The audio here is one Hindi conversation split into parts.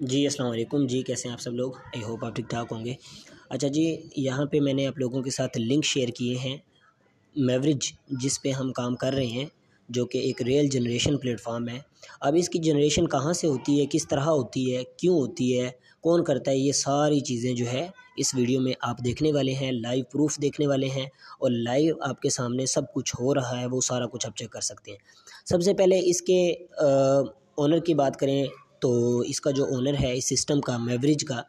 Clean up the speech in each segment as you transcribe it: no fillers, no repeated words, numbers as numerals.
जी, अस्सलाम वालेकुम जी, कैसे हैं आप सब लोग? आई होप आप ठीक-ठाक होंगे। अच्छा जी, यहाँ पे मैंने आप लोगों के साथ लिंक शेयर किए हैं, मेवरेज जिस पे हम काम कर रहे हैं, जो कि एक रियल जनरेशन प्लेटफ़ॉर्म है। अब इसकी जनरेशन कहाँ से होती है, किस तरह होती है, क्यों होती है, कौन करता है, ये सारी चीज़ें जो है इस वीडियो में आप देखने वाले हैं, लाइव प्रूफ़ देखने वाले हैं और लाइव आपके सामने सब कुछ हो रहा है, वो सारा कुछ आप चेक कर सकते हैं। सबसे पहले इसके ओनर की बात करें तो इसका जो ओनर है इस सिस्टम का मेवरेज का,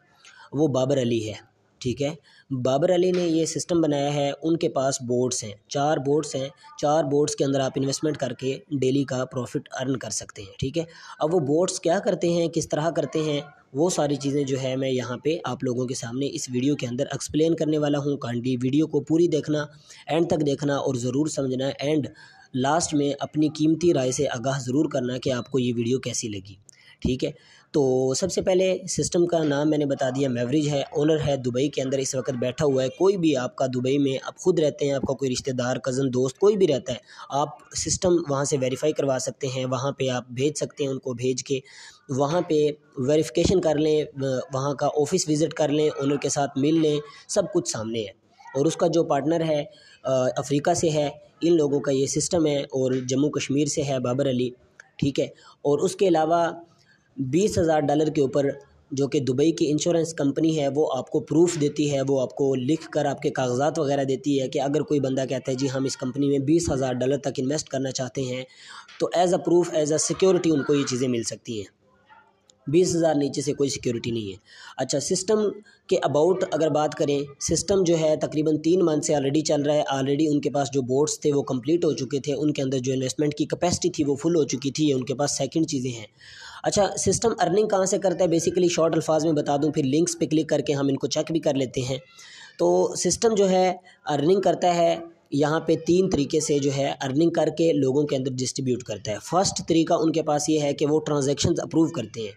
वो बाबर अली है, ठीक है। बाबर अली ने ये सिस्टम बनाया है, उनके पास बोर्ड्स हैं, 4 बोर्ड्स हैं, 4 बोर्ड्स के अंदर आप इन्वेस्टमेंट करके डेली का प्रॉफिट अर्न कर सकते हैं, ठीक है। अब वो बोर्ड्स क्या करते हैं, किस तरह करते हैं, वो सारी चीज़ें जो है मैं यहाँ पे आप लोगों के सामने इस वीडियो के अंदर एक्सप्लेन करने वाला हूँ। काइंडली वीडियो को पूरी देखना, एंड तक देखना और ज़रूर समझना, एंड लास्ट में अपनी कीमती राय से आगाह ज़रूर करना कि आपको ये वीडियो कैसी लगी, ठीक है। तो सबसे पहले सिस्टम का नाम मैंने बता दिया, मेवरेज है, ओनर है दुबई के अंदर इस वक्त बैठा हुआ है। कोई भी आपका दुबई में आप खुद रहते हैं, आपका कोई रिश्तेदार, कज़न, दोस्त कोई भी रहता है, आप सिस्टम वहाँ से वेरीफाई करवा सकते हैं, वहाँ पे आप भेज सकते हैं, उनको भेज के वहाँ पे वेरिफिकेशन कर लें, वहाँ का ऑफिस विज़िट कर लें, ओनर के साथ मिल लें, सब कुछ सामने है। और उसका जो पार्टनर है अफ्रीका से है, इन लोगों का ये सिस्टम है, और जम्मू कश्मीर से है बाबर अली, ठीक है। और उसके अलावा $20,000 के ऊपर जो कि दुबई की इंश्योरेंस कंपनी है वो आपको प्रूफ़ देती है, वो आपको लिख कर आपके कागज़ात वगैरह देती है कि अगर कोई बंदा कहता है जी हम इस कंपनी में $20,000 तक इन्वेस्ट करना चाहते हैं, तो as a proof, as a security उनको ये चीज़ें मिल सकती हैं। 20,000 नीचे से कोई सिक्योरिटी नहीं है। अच्छा, सिस्टम के अबाउट अगर बात करें, सिस्टम जो है तकरीबन 3 मंथ से ऑलरेडी चल रहा है। ऑलरेडी उनके पास जो बोर्ड्स थे वो कंप्लीट हो चुके थे, उनके अंदर जो इन्वेस्टमेंट की कैपेसिटी थी वो फुल हो चुकी थी, उनके पास सेकंड चीज़ें हैं। अच्छा, सिस्टम अर्निंग कहाँ से करता है, बेसिकली शॉर्ट अल्फाज में बता दूँ, फिर लिंक्स पे क्लिक करके हम इनको चेक भी कर लेते हैं। तो सिस्टम जो है अर्निंग करता है यहाँ पे 3 तरीके से जो है अर्निंग करके लोगों के अंदर डिस्ट्रीब्यूट करता है। फर्स्ट तरीका उनके पास ये है कि वो ट्रांजैक्शंस अप्रूव करते हैं।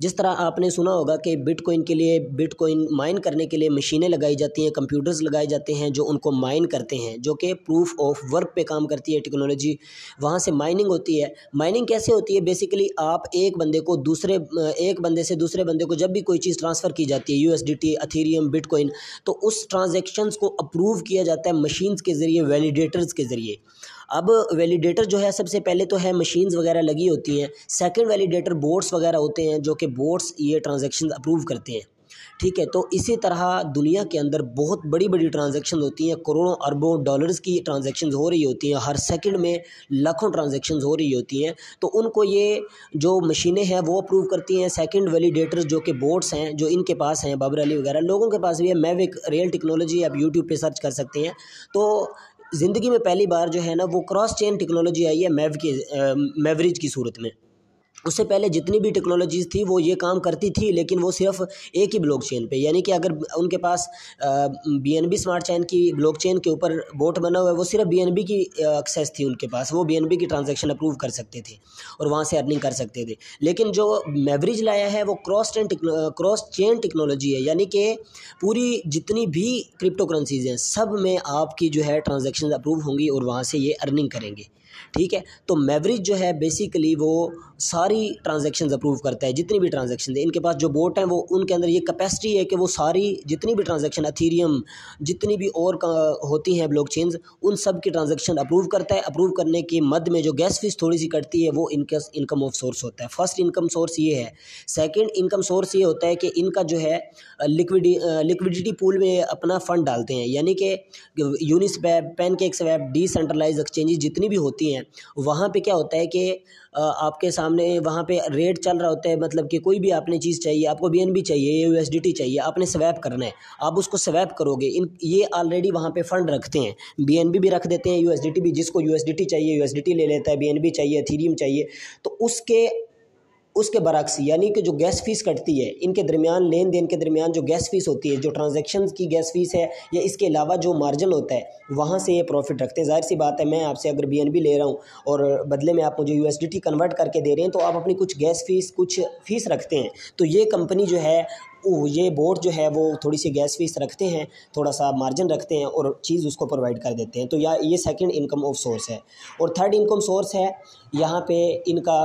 जिस तरह आपने सुना होगा कि बिटकॉइन के लिए, बिटकॉइन माइन करने के लिए मशीनें लगाई जाती हैं, कंप्यूटर्स लगाए जाते हैं जो उनको माइन करते हैं, जो कि प्रूफ ऑफ वर्क पे काम करती है टेक्नोलॉजी, वहाँ से माइनिंग होती है। माइनिंग कैसे होती है, बेसिकली आप एक बंदे से दूसरे बंदे को जब भी कोई चीज़ ट्रांसफ़र की जाती है, यूएसडीटी, एथेरियम, बिटकॉइन, तो उस ट्रांजैक्शंस को अप्रूव किया जाता है मशीन्स के ज़रिए, वैलिडेटर्स के ज़रिए। अब वैलिडेटर जो है सबसे पहले तो है मशीन्स वगैरह लगी होती हैं, सेकंड वैलिडेटर बोर्ड्स वगैरह होते हैं जो कि बोर्ड्स ये ट्रांजैक्शन अप्रूव करते हैं, ठीक है। तो इसी तरह दुनिया के अंदर बहुत बड़ी बड़ी ट्रांजैक्शन होती हैं, करोड़ों अरबों डॉलर्स की ट्रांजैक्शन हो रही होती हैं, हर सेकंड में लाखों ट्रांजैक्शन हो रही होती हैं। तो उनको ये जो मशीनें हैं वो अप्रूव करती हैं। सेकंड वैलिडेटर्स जो कि बोर्ड्स हैं, जो इनके पास हैं, बाबर अली वगैरह लोगों के पास भी है, मैविक रियल टेक्नोलॉजी, आप यूट्यूब पे सर्च कर सकते हैं। तो ज़िंदगी में पहली बार जो है ना वो क्रॉस चेन टेक्नोलॉजी आई है मेवरेज की सूरत में। उससे पहले जितनी भी टेक्नोलॉजीज़ थी वो ये काम करती थी, लेकिन वो सिर्फ एक ही ब्लॉकचेन पे, यानी कि अगर उनके पास बीएनबी स्मार्ट चेन की ब्लॉकचेन के ऊपर बोट बना हुआ है, वो सिर्फ बीएनबी की एक्सेस थी उनके पास, वो बीएनबी की ट्रांजैक्शन अप्रूव कर सकते थे और वहाँ से अर्निंग कर सकते थे। लेकिन जो मेवरेज लाया है वो क्रॉस चेन टेक्नोलॉजी है, यानी कि पूरी जितनी भी क्रिप्टो करेंसीज हैं सब में आपकी जो है ट्रांजैक्शन अप्रूव होंगी और वहाँ से ये अर्निंग करेंगे, ठीक है। तो मेवरेज जो है बेसिकली वो सारी ट्रांजैक्शंस अप्रूव करता है, जितनी भी ट्रांजैक्शन है इनके पास जो बोट हैं वो उनके अंदर ये कैपेसिटी है कि वो सारी जितनी भी ट्रांजैक्शन, एथेरियम, जितनी भी और होती हैं ब्लॉकचेन्स, उन सब की ट्रांजैक्शन अप्रूव करता है। अप्रूव करने के मद में जो गैस फीस थोड़ी सी कटती है वो इनकम ऑफ सोर्स होता है। फर्स्ट इनकम सोर्स ये है। सेकेंड इनकम सोर्स ये होता है कि इनका जो है लिक्विडिटी पूल में अपना फंड डालते हैं, यानी कि यूनिस्वैप, पैनकेकस्वैप, डिसेंट्रलाइज एक्सचेंजेस जितनी भी होती हैं, वहाँ पे क्या होता है कि आपके सामने वहाँ पे रेट चल रहा होता है, मतलब कि कोई भी आपने चीज़ चाहिए, आपको बीएनबी चाहिए, यूएसडीटी चाहिए, आपने स्वैप करना है, आप उसको स्वैप करोगे, ये ऑलरेडी वहाँ पे फंड रखते हैं, बीएनबी भी रख देते हैं, यूएसडीटी भी, जिसको यूएसडीटी चाहिए यूएसडीटी ले लेता है, बीएनबी चाहिए, एथेरियम चाहिए, तो उसके बरक्स, यानी कि जो गैस फीस कटती है इनके दरमियान, लेन देन के दरमियान जो गैस फीस होती है, जो ट्रांजैक्शंस की गैस फीस है, या इसके अलावा जो मार्जिन होता है, वहाँ से ये प्रॉफिट रखते हैं। जाहिर सी बात है, मैं आपसे अगर बीएनबी ले रहा हूँ और बदले में आप मुझे यूएसडीटी कन्वर्ट करके दे रहे हैं, तो आप अपनी कुछ गैस फीस, कुछ फीस रखते हैं। तो ये कंपनी जो है, ये बोर्ड जो है वो थोड़ी सी गैस फीस रखते हैं, थोड़ा सा मार्जिन रखते हैं और चीज़ उसको प्रोवाइड कर देते हैं। तो ये सेकंड इनकम ऑफ सोर्स है। और थर्ड इनकम सोर्स है यहाँ पे इनका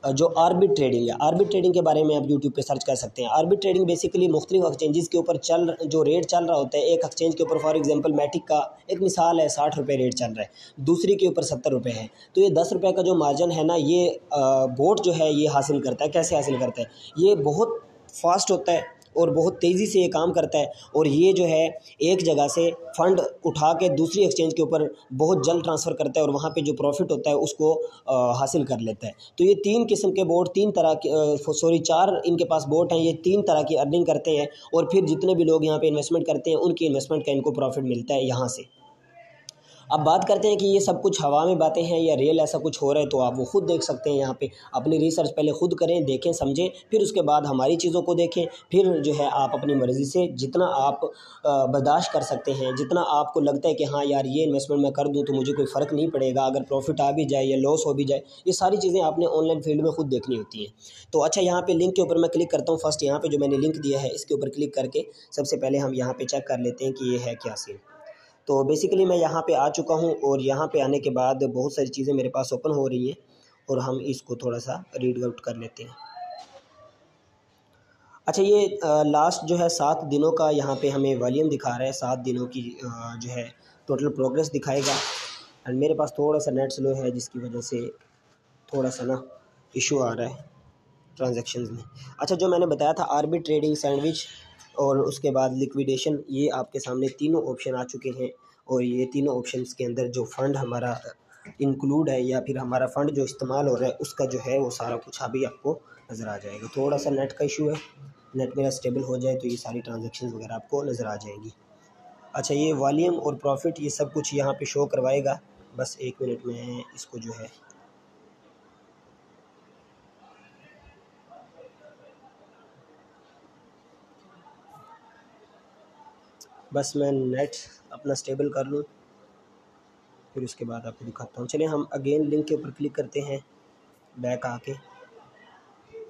जो आर्बिट ट्रेडिंग है, आर्बिट ट्रेडिंग के बारे में आप यूट्यूब पे सर्च कर सकते हैं। आर्बिट ट्रेडिंग बेसिकली मुख्तलिफ एक्सचेंजेस के ऊपर जो रेट चल रहा होता है, एक एक्सचेंज के ऊपर फॉर एग्जांपल मैटिक का एक मिसाल है 60 रुपये रेट चल रहा है, दूसरी के ऊपर 70 रुपये है, तो ये 10 रुपये का जो मार्जिन है ना, ये बोट जो है ये हासिल करता है। कैसे हासिल करता है? ये बहुत फास्ट होता है और बहुत तेज़ी से ये काम करता है, और ये जो है एक जगह से फ़ंड उठा के दूसरी एक्सचेंज के ऊपर बहुत जल्द ट्रांसफ़र करता है, और वहाँ पे जो प्रॉफिट होता है उसको हासिल कर लेता है। तो ये 3 किस्म के बोट, 3 तरह के 4 इनके पास बोट हैं, ये 3 तरह की अर्निंग करते हैं, और फिर जितने भी लोग यहाँ पे इन्वेस्टमेंट करते हैं उनकी इन्वेस्टमेंट का इनको प्रॉफिट मिलता है यहाँ से। अब बात करते हैं कि ये सब कुछ हवा में बातें हैं या रियल ऐसा कुछ हो रहा है, तो आप वो खुद देख सकते हैं। यहाँ पे अपनी रिसर्च पहले खुद करें, देखें, समझें, फिर उसके बाद हमारी चीज़ों को देखें, फिर जो है आप अपनी मर्ज़ी से जितना आप बर्दाश्त कर सकते हैं, जितना आपको लगता है कि हाँ यार ये इन्वेस्टमेंट मैं कर दूँ तो मुझे कोई फ़र्क नहीं पड़ेगा, अगर प्रॉफिट आ भी जाए या लॉस हो भी जाए, ये सारी चीज़ें आपने ऑनलाइन फील्ड में खुद देखनी होती हैं। तो अच्छा, यहाँ पे लिंक के ऊपर मैं क्लिक करता हूँ। फर्स्ट यहाँ पे जो मैंने लिंक दिया है इसके ऊपर क्लिक करके सबसे पहले हम यहाँ पे चेक कर लेते हैं कि ये है क्या सीन। तो बेसिकली मैं यहाँ पे आ चुका हूँ, और यहाँ पे आने के बाद बहुत सारी चीज़ें मेरे पास ओपन हो रही हैं, और हम इसको थोड़ा सा रीड आउट कर लेते हैं। अच्छा, ये लास्ट जो है 7 दिनों का यहाँ पे हमें वॉल्यूम दिखा रहा है, 7 दिनों की जो है टोटल प्रोग्रेस दिखाएगा। एंड मेरे पास थोड़ा सा नेट स्लो है जिसकी वजह से थोड़ा सा ना इशू आ रहा है ट्रांजैक्शंस में। अच्छा, जो मैंने बताया था आर्बिट ट्रेडिंग, सैंडविच और उसके बाद लिक्विडेशन, ये आपके सामने तीनों ऑप्शन आ चुके हैं, और ये तीनों ऑप्शंस के अंदर जो फ़ंड हमारा इंक्लूड है या फिर हमारा फ़ंड जो इस्तेमाल हो रहा है उसका जो है वो सारा कुछ अभी आपको नज़र आ जाएगा। थोड़ा सा नेट का इशू है, नेट मेरा स्टेबल हो जाए तो ये सारी ट्रांजैक्शंस वगैरह आपको नज़र आ जाएंगी। अच्छा, ये वॉल्यूम और प्रॉफिट ये सब कुछ यहाँ पे शो करवाएगा। बस 1 मिनट में इसको जो है बस मैं नेट अपना स्टेबल कर लूँ, फिर उसके बाद आपको दिखाता हूँ। चलिए हम अगेन लिंक के ऊपर क्लिक करते हैं, बैक आके।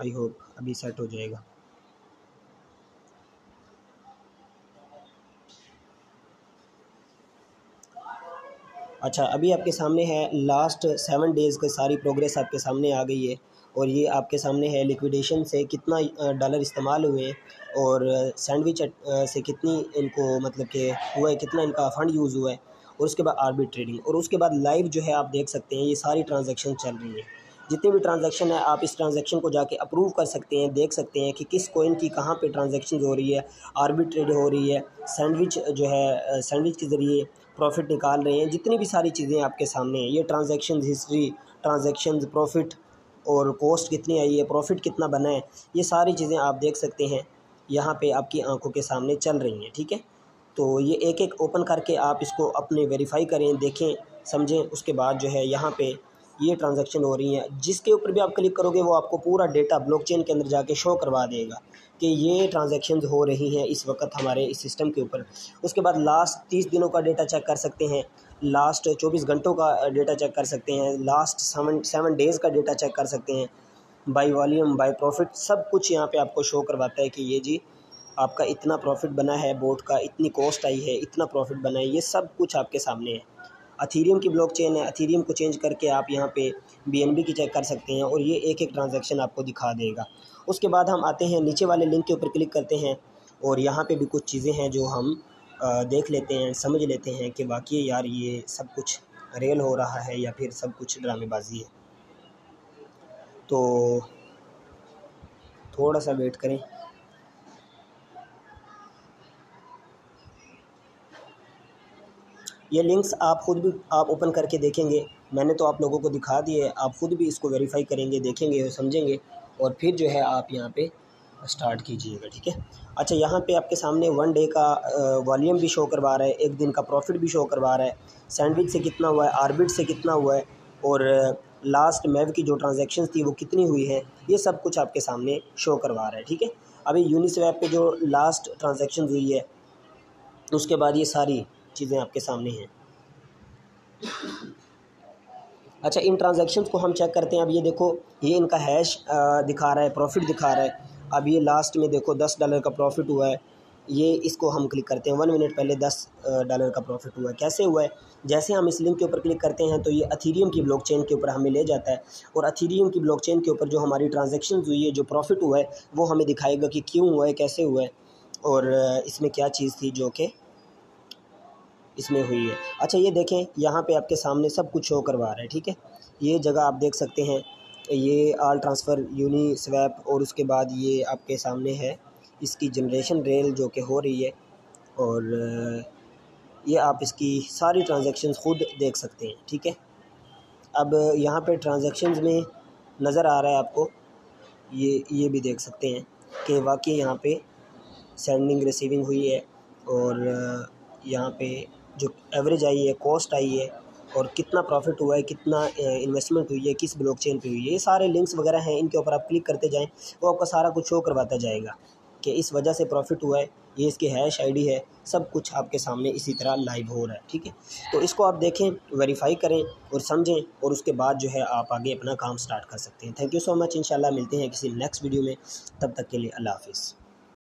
आई होप अभी सेट हो जाएगा। अच्छा, अभी आपके सामने है लास्ट 7 डेज़ की सारी प्रोग्रेस आपके सामने आ गई है, और ये आपके सामने है लिक्विडेशन से कितना डॉलर इस्तेमाल हुए हैं, और सैंडविच से कितनी इनको मतलब कि हुआ है, कितना इनका फ़ंड यूज़ हुआ है, और उसके बाद आर्बिट ट्रेडिंग, और उसके बाद लाइव जो है आप देख सकते हैं ये सारी ट्रांजैक्शन चल रही हैं। जितनी भी ट्रांजैक्शन है आप इस ट्रांजैक्शन को जाके अप्रूव कर सकते हैं, देख सकते हैं कि किस कॉइन की कहाँ पे ट्रांजैक्शन हो रही है, आर्बिट ट्रेड हो रही है, सैंडविच जो है सैंडविच के ज़रिए प्रॉफिट निकाल रहे हैं। जितनी भी सारी चीज़ें आपके सामने हैं, ये ट्रांजैक्शन हिस्ट्री, ट्रांजैक्शन प्रॉफिट और कॉस्ट कितनी आई है, प्रॉफिट कितना बना है, ये सारी चीज़ें आप देख सकते हैं यहाँ पे आपकी आंखों के सामने चल रही हैं। ठीक है, तो ये एक एक ओपन करके आप इसको अपने वेरीफाई करें, देखें, समझें। उसके बाद जो है यहाँ पे ये ट्रांजैक्शन हो रही हैं, जिसके ऊपर भी आप क्लिक करोगे वो आपको पूरा डेटा ब्लॉकचेन के अंदर जाके शो करवा देगा कि ये ट्रांजैक्शंस हो रही हैं इस वक्त हमारे इस सिस्टम के ऊपर। उसके बाद लास्ट 30 दिनों का डेटा चेक कर सकते हैं, लास्ट 24 घंटों का डेटा चेक कर सकते हैं, लास्ट 7 डेज़ का डेटा चेक कर सकते हैं, बाय वॉल्यूम, बाय प्रॉफिट, सब कुछ यहाँ पे आपको शो करवाता है कि ये जी आपका इतना प्रॉफिट बना है, बोट का इतनी कॉस्ट आई है, इतना प्रॉफिट बना है, ये सब कुछ आपके सामने है। अथीरियम की ब्लॉकचेन है, अथीरियम को चेंज करके आप यहाँ पे BNB की चेक कर सकते हैं, और ये एक एक ट्रांजैक्शन आपको दिखा देगा। उसके बाद हम आते हैं नीचे वाले लिंक के ऊपर क्लिक करते हैं, और यहाँ पे भी कुछ चीज़ें हैं जो हम देख लेते हैं, समझ लेते हैं कि वाकई यार ये सब कुछ रियल हो रहा है या फिर सब कुछ ड्रामेबाजी है। तो थोड़ा सा वेट करें। ये लिंक्स आप ख़ुद भी आप ओपन करके देखेंगे, मैंने तो आप लोगों को दिखा दिए, आप ख़ुद भी इसको वेरीफाई करेंगे, देखेंगे और समझेंगे, और फिर जो है आप यहाँ पे स्टार्ट कीजिएगा। ठीक है, अच्छा, यहाँ पे आपके सामने 1 डे का वॉल्यूम भी शो करवा रहा है, एक दिन का प्रॉफिट भी शो करवा रहा है, सैंडविच से कितना हुआ है, आर्बिट से कितना हुआ है, और लास्ट मैव की जो ट्रांजैक्शंस थी वो कितनी हुई है, ये सब कुछ आपके सामने शो करवा रहा है। ठीक है, अभी यूनिस्वैप पे जो लास्ट ट्रांजैक्शन हुई है उसके बाद ये सारी चीज़ें आपके सामने हैं। अच्छा, इन ट्रांजैक्शंस को हम चेक करते हैं। अब ये देखो, ये इनका हैश दिखा रहा है, प्रॉफिट दिखा रहा है। अब ये लास्ट में देखो $10 का प्रॉफिट हुआ है, ये इसको हम क्लिक करते हैं, 1 मिनट पहले $10 का प्रॉफिट हुआ है। कैसे हुआ है? जैसे हम इस लिंक के ऊपर क्लिक करते हैं तो ये अथीरियम की ब्लॉकचेन के ऊपर हमें ले जाता है, और अथीरियम की ब्लॉकचेन के ऊपर जो हमारी ट्रांजैक्शन हुई है, जो प्रॉफिट हुआ है, वो हमें दिखाएगा कि क्यों हुआ है, कैसे हुआ है, और इसमें क्या चीज़ थी जो कि इसमें हुई है। अच्छा, ये देखें, यहाँ पे आपके सामने सब कुछ शो करवा रहा है, ठीक है। ये जगह आप देख सकते हैं, ये ऑल ट्रांसफ़र, यूनिस्वैप, और उसके बाद ये आपके सामने है इसकी जनरेशन रेल जो कि हो रही है, और ये आप इसकी सारी ट्रांजैक्शंस खुद देख सकते हैं, ठीक है। अब यहाँ पे ट्रांजैक्शंस में नज़र आ रहा है आपको, ये भी देख सकते हैं कि वाकई यहाँ पे सेंडिंग रिसीविंग हुई है, और यहाँ पे जो एवरेज आई है, कॉस्ट आई है, और कितना प्रॉफिट हुआ है, कितना इन्वेस्टमेंट हुई है, किस ब्लॉकचेन पे हुई है, ये सारे लिंक्स वगैरह हैं, इनके ऊपर आप क्लिक करते जाएं, वो आपका सारा कुछ शो करवाता जाएगा कि इस वजह से प्रॉफिट हुआ है, ये इसकी हैश आईडी है, सब कुछ आपके सामने इसी तरह लाइव हो रहा है, ठीक है। तो इसको आप देखें, वेरीफाई करें और समझें, और उसके बाद जो है आप आगे अपना काम स्टार्ट कर सकते हैं। Thank you so much. इंशाल्लाह मिलते हैं किसी नेक्स्ट वीडियो में, तब तक के लिए अल्लाह हाफिज़।